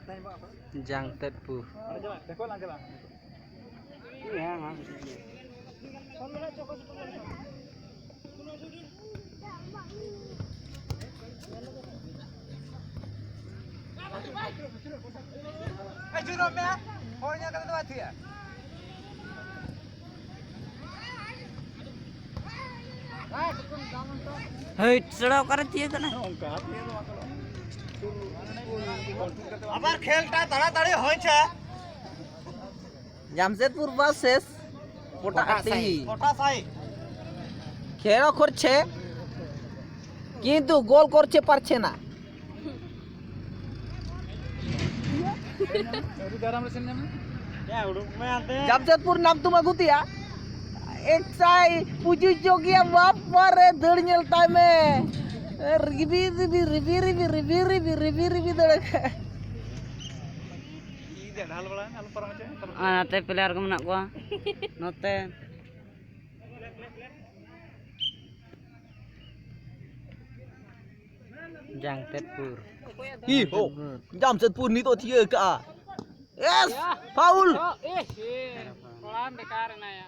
Jamshedpur. Hei, seraw karet dia kan? আবার খেলটা তাড়াতাড়ি হয়েছে জামশেদপুর ভার্সেস পটাশাই পটাশাই খেলা করছে কিন্তু গোল করতে পারছে না জামশেদপুর নাম তুমি গুতিয়া एक साई पुजी जोगिया बाप मारे दड़ नेलता में रिबी दड़ नाते प्लेयर को मेना को नोते Jamshedpur Jamshedpur ni to thiye ka yes foul pelan bekar na ya